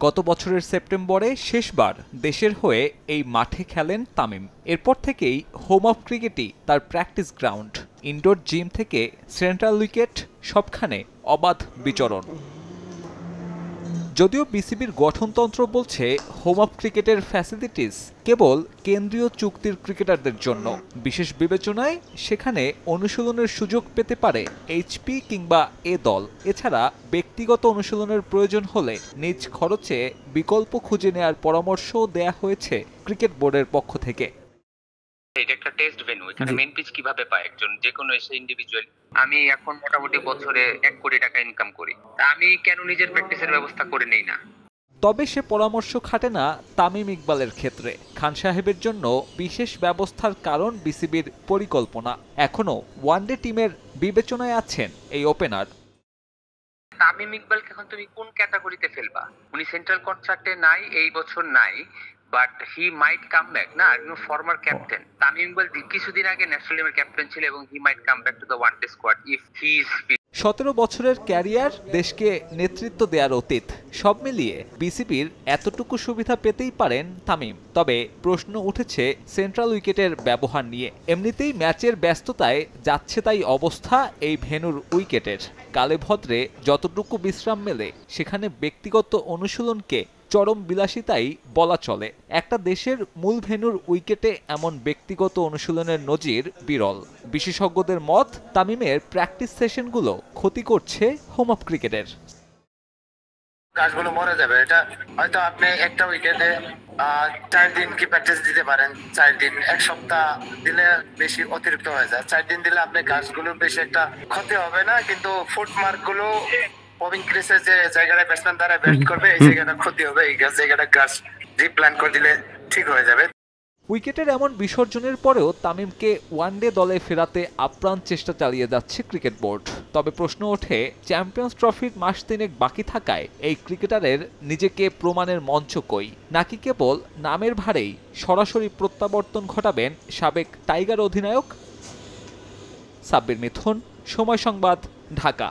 গত বছরের সেপ্টেম্বরে শেষবার দেশের হয়ে এই মাঠে খেলেন তামিম। এরপর থেকেই হোম অফ ক্রিকেটই তার প্র্যাকটিস গ্রাউন্ড। ইনডোর জিম থেকে সেন্ট্রাল উইকেট সবখানে অবাধ বিচরণ। যদিও বিসিবির গঠনতন্ত্র বলছে হোম অফ ক্রিকেটের ফ্যাসিলিটিস কেবল কেন্দ্রীয় চুক্তির ক্রিকেটারদের জন্য। বিশেষ বিবেচনায় সেখানে অনুশীলনের সুযোগ পেতে পারে এইচপি কিংবা এ দল। এছাড়া ব্যক্তিগত অনুশীলনের প্রয়োজন হলে নিজ খরচে বিকল্প খুঁজে নেয়ার পরামর্শও দেয়া হয়েছে ক্রিকেট বোর্ডের পক্ষ থেকে। এটা একটা টেস্ট ভেন্যু, এখানে মেইন পিচ কিভাবে পায় একজন যে কোনো এসে ইন্ডিভিজুয়াল। আমি এখন মোটামুটি বছরে 1 কোটি টাকা ইনকাম করি, আমি কেন নিজের প্র্যাকটিসের ব্যবস্থা করে নেই না? তবে সে পরামর্শ খাটে না তামিম ইকবালের ক্ষেত্রে। খান সাহেবের জন্য বিশেষ ব্যবস্থার কারণ বিসিবির পরিকল্পনা। এখনো ওয়ানডে টিমের বিবেচনায় আছেন এই ওপেনার। তামিম ইকবালকে এখন তুমি কোন ক্যাটাগরিতে ফেলবা? উনি সেন্ট্রাল কন্ট্রাক্টে নাই, এই বছর নাই, but he might come back না। ফর্মার ক্যাপ্টেন তামিম ইকবাল কিছুদিন আগে ন্যাশনাল টিমের ক্যাপ্টেন ছিল এবং he might come back to the one day squad if he is. 17 বছরের ক্যারিয়ার, দেশকে নেতৃত্ব দেওয়ার অতীত, সব মিলিয়ে বিসিবির এতটুকু সুবিধা পেতেই পারেন তামিম। তবে প্রশ্ন উঠেছে সেন্ট্রাল উইকেটের ব্যবহার নিয়ে। এমনিতেই ম্যাচের ব্যস্ততায় যাচ্ছে তাই অবস্থা এই ভেন্যুর উইকেটের। কালে ভদ্রে যতটুকু বিশ্রাম মেলে সেখানে ব্যক্তিগত অনুশীলনকে চরম বিলাসিতাই বলা চলে। একটা দেশের মূল ভেন্যুর উইকেটে এমন ব্যক্তিগত অনুশীলনের নজির বিরল। বিশেষজ্ঞদের মত, তামিমের প্র্যাকটিস সেশনগুলো ক্ষতি করছে হোম অফ ক্রিকেটের। কাজগুলো মরে যাবে। এটা হয়তো আপনি একটা উইকেটে 4 দিন কি প্র্যাকটিস দিতে পারেন, 4 দিন, 1 সপ্তাহ দিলে বেশি অতিরিক্ত হয়ে যায়। 4 দিন দিলে আপনি কাজগুলো বেশি একটা ক্ষতি হবে না, কিন্তু ফুটমার্ক গুলো ববিং ক্রিসে যে জায়গাটা ব্যাটসম্যান দ্বারা ব্যাট করবে এই জায়গাটা ক্ষতি হবে। এই জায়গাটা গাছ রিপ্ল্যান করে দিলে ঠিক হয়ে যাবে। উইকেটের এমন বিসর্জনের পরেও তামিমকে ওয়ানডে দলে ফেরাতে আপ্রাণ চেষ্টা চালিয়ে যাচ্ছে ক্রিকেট বোর্ড। তবে প্রশ্ন ওঠে, চ্যাম্পিয়ন্স ট্রফির মাস 3 বাকি থাকায় এই ক্রিকেটারের নিজেকে প্রমাণের মঞ্চ কই, নাকি কেবল নামের ভারেই সরাসরি প্রত্যাবর্তন ঘটাবেন সাবেক টাইগার অধিনায়ক? সাব্বির মিথুন, সময় সংবাদ, ঢাকা।